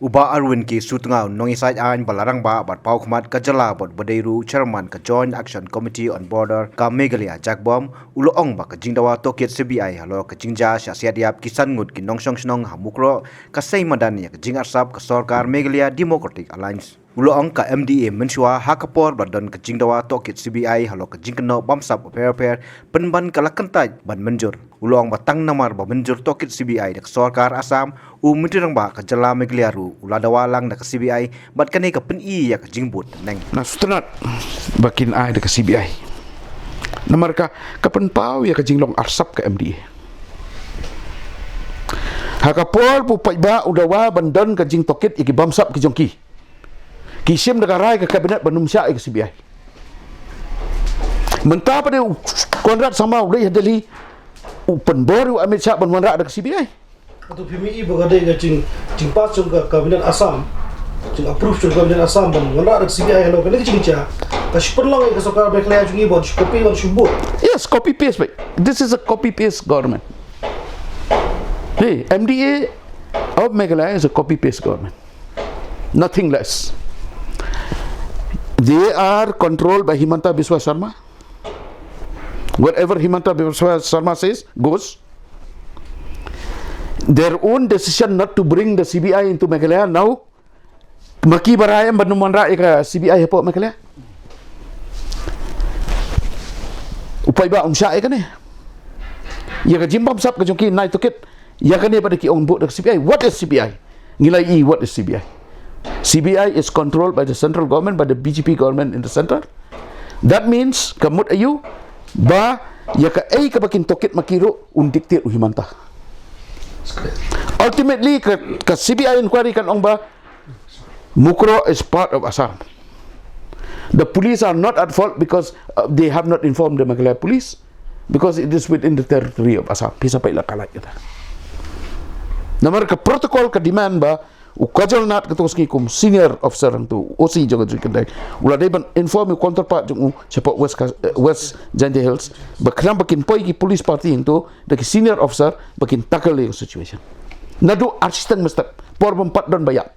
Uba Arwin ki sutngau nongisai an balarang ba bat pau khmat kajala bot badeiru chairman ka Joint Action Committee on Border ka Meghalaya Jakbom ulo ong ba ka jingdawa toket CBI halo ka jingja syasiadiap kisan ngut ki nongsong snong hamukro ka seimadan ya ka jingarsap ka Sarkar Meghalaya Democratic Alliance ulo ong ka MDA mensua hakapor badon ka jingdawa toket CBI halo ka jingkno bamsap per penban kalakentaj ban menjur ulo ong batang namar ba menjur toket CBI dak Sarkar Assam mitirang ba ka jala Meghalaya ru uladawalang dak CBI bat kane ka peni ya ka jingbut neng na sutrat bakin ai dak CBI namar ka penpau ya ka jinglong arsap ka MDA hakapor pu paiba udawa bandon ka jing toket iki bamsap ki jongki kisim negara ke kabinet benumsya ke CBI mentah pada kontrak sama udah hadali open baru Amit Syah benwara ke CBI atau PMI bergadai ke cing pas ke kabinet Assam cing approve ke kabinet Assam benwara ke CBI hello kan cing cha kasi perlang ke Sarkar Meghalaya jungi bon copy bon subut yes copy paste baik this is a copy paste government hey MDA of Meghalaya is a copy paste government nothing less. They are controlled by Himanta Biswa Sharma. Whatever Himanta Biswa Sharma says goes. Their own decision not to bring the CBI into Meghalaya now. Maki barayam banumanra ika CBI hapo Meghalaya. Upay ba umsya ika ni. Ya ka jimbam sap ka jongki nai toket. Ya ka ni pada ki ong bu CBI. What is CBI? Ngilai what is CBI? CBI is controlled by the central government, by the BJP government in the center. That means kamut ayu ba ya ka ay ka bakin toket makiro undiktir uhimanta. Ultimately ka CBI inquiry kan ong ba Mukro is part of Assam. The police are not at fault because they have not informed the Meghalaya police because it is within the territory of Assam. Pisa pa ila kalat kita. Namar ka protocol ka demand ba ukajal nat ketua kum senior officer tu OC juga kedai ulah dia inform counterpart jung cepat West Janjay Hills bakram bakin poi ki police party itu dari senior officer bakin tackle the situation nadu assistant mestap por empat don bayak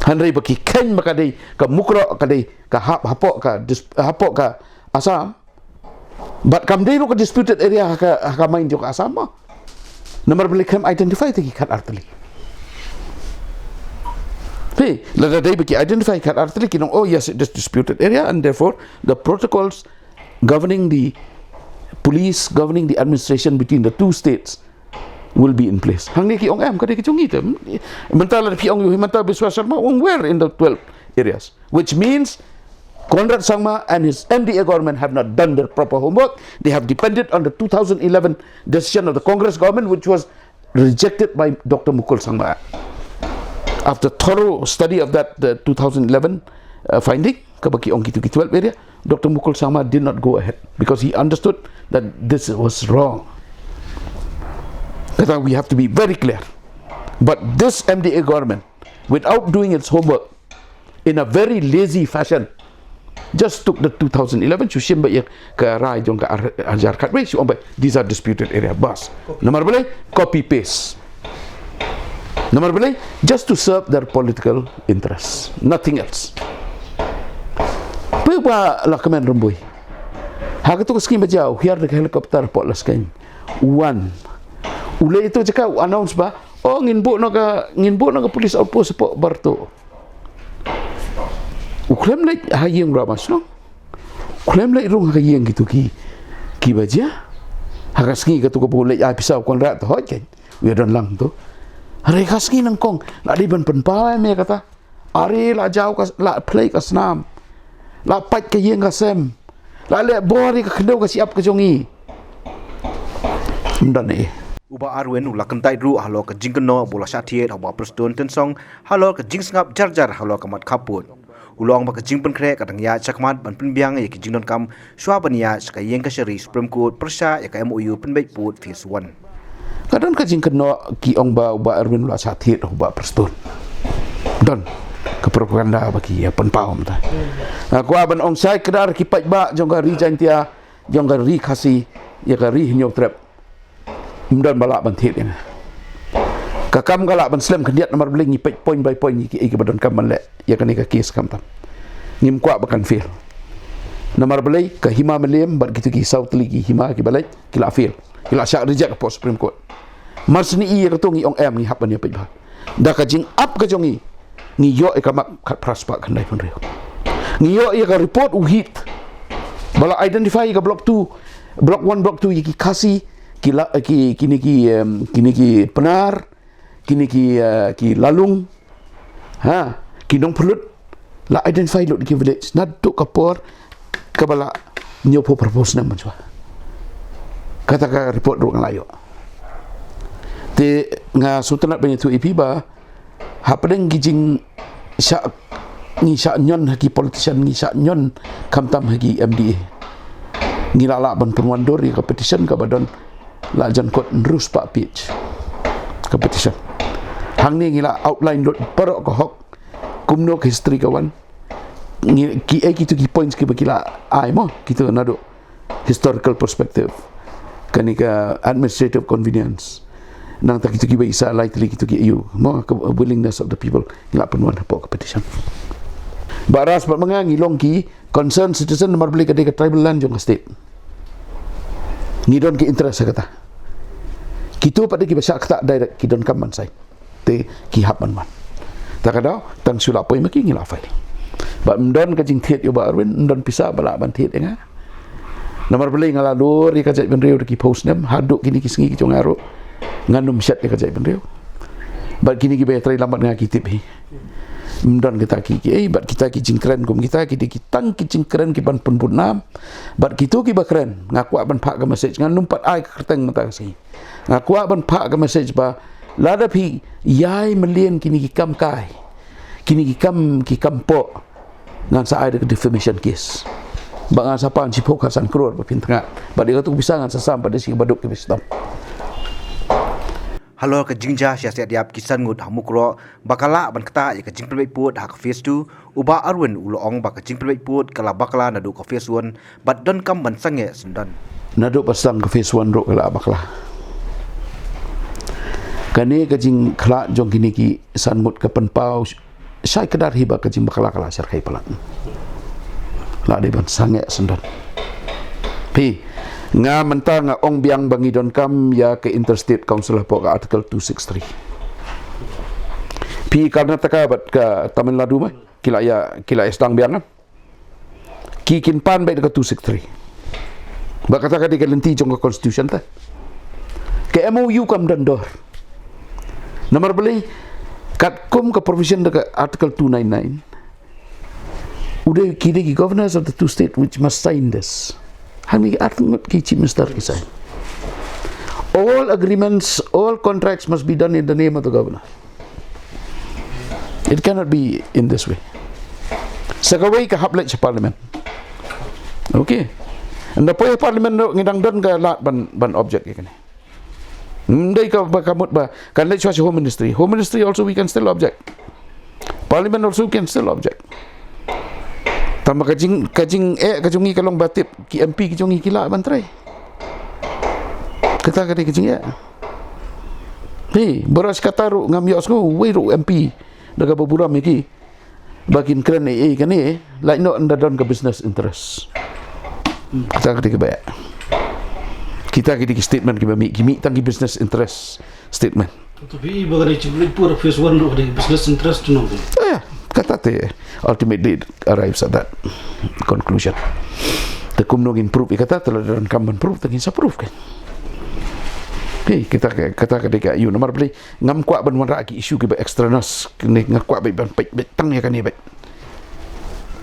handai baki ken makadai ka Mukro kadai ka hapok ka Assam but kam dei ka disputed area ka main joka Assam nomor beli kam identify tiki kat artili. Hey, lada day baki identify kat artili kinong oh yes it is disputed area and therefore the protocols governing the police governing the administration between the two states will be in place. Hang ni ki ong am kadai ki chung ite. Mentala pi ong Himanta Biswa Sharma ong where in the 12 areas which means Conrad Sangma and his MDA government have not done their proper homework. They have depended on the 2011 decision of the Congress government which was rejected by Dr. Mukul Sangma. After thorough study of that the 2011 finding, kabaki ong kitu 12 area, Dr. Mukul Sangma did not go ahead because he understood that this was wrong. Kata we have to be very clear. But this MDA government, without doing its homework, in a very lazy fashion, just took the 2011 Shushim ba ka rai jong ka ajar katwe these are disputed area bas. Nomor boleh copy paste. Nomor boleh just to serve their political interests, nothing else. Papa lah kemen rembui. Hak tu skim bajau, hiar de helikopter pot las kain. One. Ule itu cakap announce ba, oh nginbuk no ka police outpost pot barto. Uklem lai hayeng ramas no. Uklem lai rung hayeng gitu ki baja. Hak skim ka tu ko boleh ai pisau kon rat hot kan. We don lang tu. Hari kasih nangkong, lah di ban penpawai me kata, hari lah jauh kas, lah play kas nam, lah pat ke yang kasem, lah le bori ke kedau ke siap ke jongi. Mudah ni. Uba Arwen ulah kentai ru halo ke jingkeno bola syatiet haba preston tensong halo ke jingsngap jar halo ke mat kaput. Ulong ba ke jingpen krek kadang ya cakmat ban penbiang ya ke jingnon kam syua bania sekayeng ke syari Supreme Court persya ya ke MOU penbaik put phase 1. Kadang kajing kena ki ong ba Erwin la satit ba perston. Dan ke propaganda bagi ya penpau mata. Aku aban ong sai kedar ki pat ba jong ka ri jantia jong ka ri khasi ya ka ri nyok trap. Mdan balak ban thit ya. Kakam galak ban slam kendiat nomor beli ngipet point by point iki badan kam man le ya kan ka kes kam tam ngim kwa bakan feel nomor beli ke hima melem bat gitu ki south ligi hima ki balai kila feel kila syak reject po supreme court marsni i ka tongi ong em ni hap ban ya pe ba da ka jing up ka jongi ni yo e ka mak kat praspa kan dai pun reo ni yo e ka report uhit bala identify ka block 2 block 1 block 2 ki kasi kila kini ki penar kini ki lalung ha kinong pulut la identify lo di village naduk kapor kabala nyopo propose na manjwa kata ka report ro ngalayo te nga sutanat banyak tu ipi ba hapadeng gijing sya ni sya nyon haki politician ni sya nyon kamtam haki MDA ngilala ban perwandor ka petition ka badon la jan kot nrus pak pitch ka petition hang ni ngila outline dot parok ka hok kumno history kawan ki tu ki points ki bakila ai mo kita nado historical perspective kanika administrative convenience nang tak kita ki bisa likely kita ki you mo willingness of the people ngila penuan po ka petition baras ba mga ngilong ki concerned citizen nomor beli ka tribal land jong state ngidon ki interest kata kita pada ki basa kata direct ki don kaman sai te ki hap man takadaw tang sula poi maki ngila file ba mdon ka jing thiet yo ba arwin mdon pisa bala ban thiet nga nomor beli ngala lor ka jai ben reu ki post nem haduk kini ki singi ki jong aro nganum syat ka jai ben reu ba kini ki betrai lambat nga ki tip hi mdon kita ki bat kita ki jingkren kum kita ki tang ki jingkren ki ban pun nam bat kitu ki bakren ngaku ban phak ka message ngan numpat ai ka kerteng mata si ngaku ban phak ka message ba lada phi yai melien kini ki kam kai kini ki kam po ngan sa ai de defamation case ba ngan sa pan si fokasan kror ba pintanga ba dia tu bisa ngan sa sam pada si baduk ki bisdom Halo ke jingja sia diap kisan ngut hamukro bakala ban kata ya ke jingpel put hak face 2 uba arwen ulong ba ke jingpel put kala bakala nadu ke face 1 bat don kam ban sange sundan nadu pasang ke face 1 ro kala bakala kane ke jing khla jong kini ki san mut ke penpau sai kedar hiba ke jing bakala kala sar kai palan la de ban sange sundan pi nga mentang nga ong biang bangi don kam ya ke interstate council po ka article 263 pi Karnataka bat ka Tamil Nadu mai kila estang biang ki kin pan bai ka 263 ba kata ka di lenti jong ka constitution ta ke MOU kam dan dor nomor beli kat kum ka provision ka article 299 udah kini ki governors of the two state which must sign this Hami artungot ki Chief Minister kisah. All agreements, all contracts must be done in the name of the governor. It cannot be in this way. Sakaway ka haplet sa parliament. Okay. And the poy parliament ngidang don ka lat ban object ikani. Ndai ka kamut ba kan let sa home ministry. Home ministry also we can still object. Parliament also can still object. Tama kajing kajungi kalong batip ki MP kajungi kila bantrai kata kadi kajing ya hey beras kataru ngam yos ko weru MP daga baburam iki bakin keren kan like no under don ke business interest kata kadi ke baik kita kadi statement ki mi tangi business interest statement tapi bagani ciblik pura phase 1 ro de business interest no kata te ultimately arrives at that conclusion the kumno improve kata telah dan kamban proof tengin sa proof kan okay kita kata ketika you nomor beli ngam kwa ban wan ki issue ke extraneous ni ngakwa bai ban tang ya kan ni bai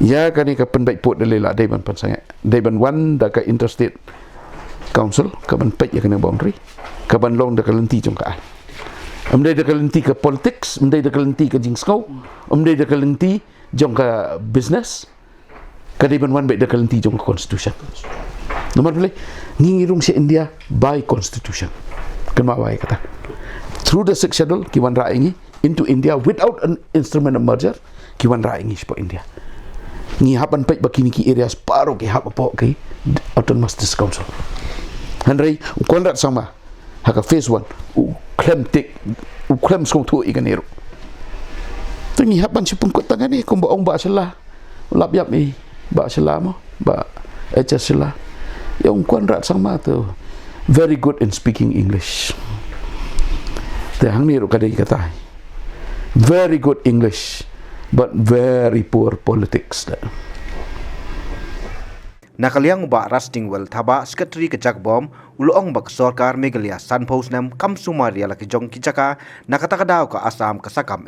ya kan ni ka pen bai pot de lela dai ban pan sangat dai ban wan da ka interstate council ka ban pet ya kan boundary ka ban long da ka lenti jong ka amdai da kalenti ke politics amdai da kalenti ke jingskau amdai da kalenti jong ka business kadai ban wan bai da kalenti jong ka constitution nomor beli ngirung si India by constitution kan mawai kata through the sixth schedule ki wan raingi into India without an instrument of merger ki wan raingi po India ngi hapan pai bakini ki areas paro ki hap po ki autonomous district council handrai konrat sama haka phase 1 klem tik ukrem skong tu ikan ero tengi hapan si pungkut tangan ni kum baong ba sela lap yap ni ba sela mo ba echa sela yang kuan rat sang ma tu very good in speaking English te hang ni ro kadai katai very good English but very poor politics. Nakaliang ba Rusting Well Thaba Secretary ke Jakbom uloong bak Sarkar Meghalaya Sunpost nam kam sumaria laki jong kijaka nakatakadaw ka Assam kasakam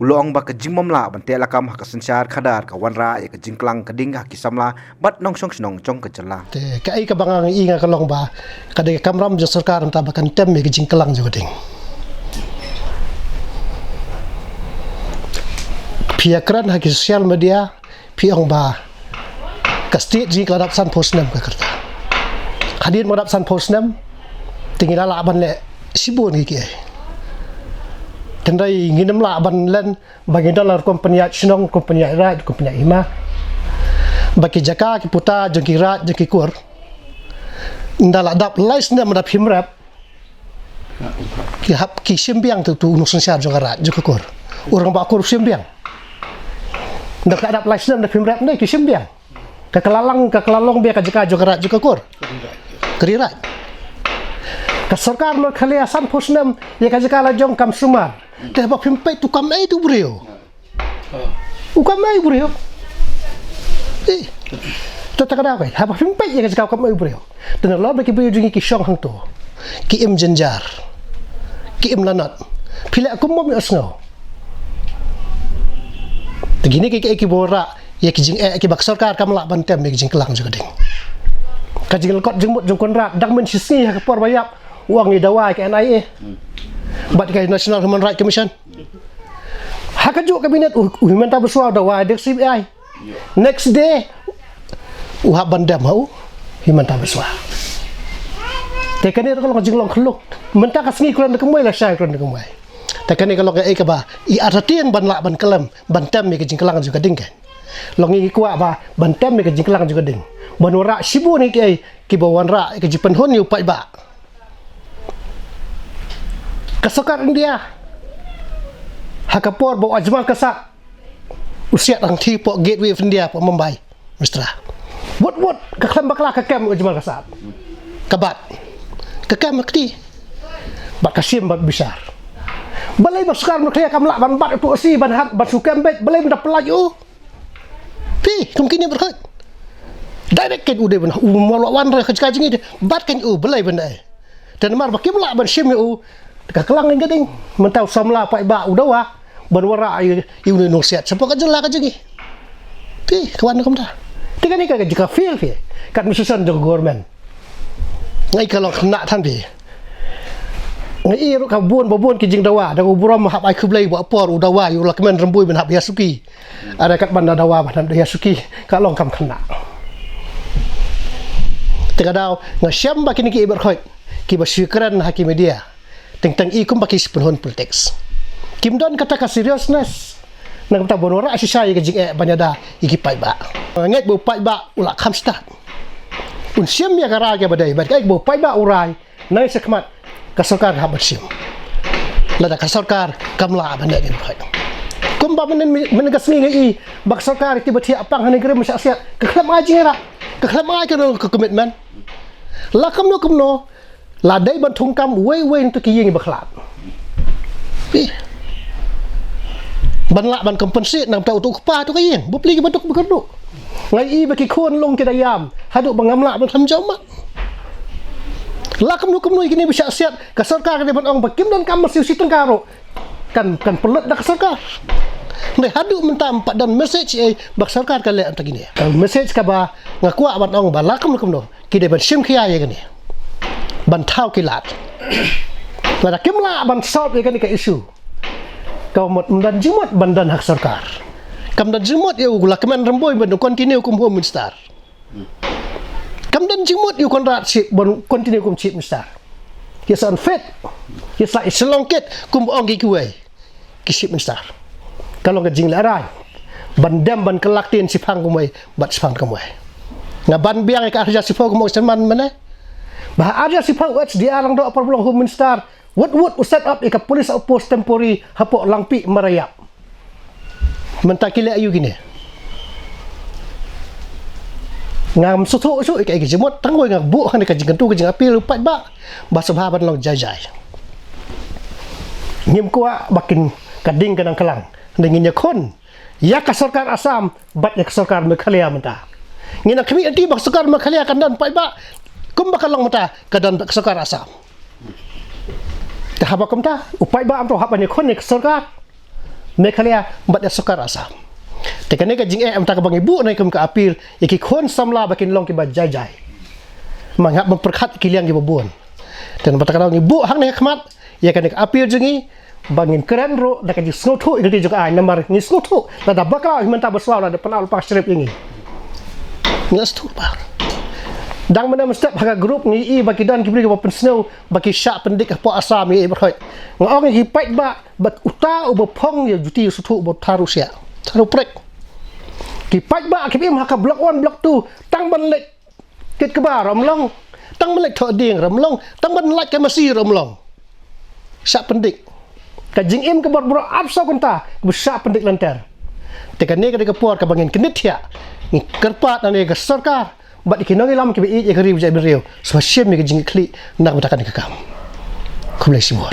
uloong bak jingmam la bante lakam hakasensyar khadar ka wanra ya ka jingklang kading hakisamla bat nong song snong jong kejala te ka ai ka bangang inga ka long ba kadai kamram jo sarkar ta bakan tem me ka jingklang jo ding piakran haki sosial media piong ba ka state ji ka dap Sunpost nam ka kerta hadir modap Sunpost nam tinggal la ban le sibun ki ai tendai nginam la ban len bagi dolar kompani snong kompani rat kompani ima bagi jaka ki puta jengki rat jengki kur ndala dap lais nam dap himrap ki hap ki simbiang tu nusun syar jong rat jengki kur orang ba kur simbiang ndak ada license ndak pimrap ni ki simbiang ka kelalong biar ka jaka jogarat juga kur kerirat ka sarkar lo khalia Sunpost nam ya ka jaka la jong kam sumar teh ba pimpai tu kam ai tu brio kam ai brio tu tak ada kai ha ba pimpai ya ka jaka kam ai brio dan lo ba ki brio jingi ki shong hang tu ki im jenjar ki im lanat pila aku mo mi asngau begini ki bora ya ki jing ki bak sarkar kam la bantem me jing kelang juga ding ka jing kot jengmut jong konrat dang men sisi ka por bayap uang ni dawai ke NIA bat ka National Human Rights Commission haka juk kabinet human ta bersuara dawai dek CBI next day bandam mau human ta bersuara tekane kalau jing long khluk menta ka sngi kuran de kemai la syai kuran de kemai takkan ni kalau ke ka ba I artian ban la ban kelam ban tem me ke jingklang juga ding kan longi kuat ba ban tem me ke jingklang juga ding ban wara sibu ni ki bawan ra ke jipen hon ni upai ba kasakar India hakapor bawa ajmal kasak usia tang thi po gateway of India po Mumbai mistra wot ka klam bakla ka kem ajmal kasak kabat ka kem kti ba kasim ba besar balai baskar no kaya kam la ban bat tu si ban hat bat sukam bet balai ban pelaju pi mungkin ni berkat direct kan udah ban umur wan ra kajing ni bat kan balai ban ai dan mar bakim la ban sim ka kelang ngai gading mentau samla pai ba udawa ban wara yu ni no set sepo ka jela ka jingi pi kawan kam dah tiga ni ka jika feel fi kat misusan jong government ngai kalau kena tan bi ngai ru ka babon ki jing dawa da uburam hap ai kublai ba por udawa yu lakmen rembui ben hap yasuki ada kat banda dawa ban yasuki ka long kam kena tegadau ngasiam ba kini ki berkhoi ki basyukran hakim media tentang ikum baki sepenuhun politics kim don kata ka seriousness nang ta bonora asisa ye jing banyada iki pai ba ngai bo pai ba ula kham start un siam ya gara ga badai ba kai bo pai ba urai nai sekmat ka sarkar ha bersim lada ka sarkar kamla banda ni bai kum ba men gasni ngai bak sarkar ti bathi apang han negeri masyasiat ka khlam aji ra ka khlam ai ka commitment la kamno là đấy ban thung cam quay tới cái gì bạc lạ ban lạ ban compensate nằm tàu tụ pa tôi cái gì bút li cái ban tụ bạc độ ngày y bạc cái khuôn lông cái dayam hai độ bằng ngắm lạ ban tham giống á là kamu nuôi cái này bisa siat cái sarkar cái này ban ông bạc kiếm đơn cam mà siêu siêu tăng cao rồi cần pelut dah sarkar này hai độ mình tam padan message ấy bạc sarkar cái lệ antara gini message cái ba ngaku ban ông ba là kamu kita ban sim kia ya gini ban thao kilat là kiếm lạ ban solve cái isu kau một dan jumut ban dan hak sarkar kam dan jumut eu la kemen remboi ban continue kum home minister kam dan jumut eu kontrak chip ban continue kum chip minister yes unfit yes like selongket kum ong gi kuai ki chip minister kalau ke jing larai ban dam ban kelaktin sipang kumai bat sipang kumai ngaban biang ka arja sipang kumai seman mana bah ada sipang dia orang do problem home minister What set up ika police outpost temporary hapok langpi merayap. Mentakile ayu gini. Ngam sutu ika jemot tangoi ngak bu kan ika jingan tu ka jing apil upat ba. Basabha ban long jajai. Ngim kuwa bakin kading kadang kelang. Dengan kon. Ya ka sarkar Assam bat ya ka sarkar Meghalaya menta. Ngina kami anti bak sarkar Meghalaya kan dan pai ba. Kum bakal long menta kadan ka sarkar Assam. Tahap kumta upai ba amto hapan kon nek sarkar Meghalaya bat ya sarkar Assam. Tekane ka jing am ta ka bang ibu nai kum ka apil iki kon samla bakin long ki ba jajai. Manghap memperkhat kiliang ki babon. Dan patakana ibu hang nek khmat ya kan nek apil jengi bangin keren ro da ka jing snotu ikati juga ai namar ni snotu da bakal menta bersawal da penal pas strip ini. Ngas tu ba. Dang mana mesti haga grup ni i bagi dan kibri ke snow bagi syak pendik po Assam ni berhoi. Ngong hi pait ba bat uta ubo pong ya juti sutu bo taru sia. Taru prek. Ki pait ba ki im haka block 1 block 2 tang ban lek kit ke ba romlong. Tang ban lek tho ding romlong, tang ban lek ke masi romlong. Syak pendik. Ka jing im ke bor abso konta ke syak pendik lantar. Tekan ni ke por ke bangin kenit ya. Ni kerpat ane ke sarkar. Bat ikinong ilam ke bi e kari bijai beriu. So syem ni ke jing kli nak matakan ke kam. Kumlai sibuan.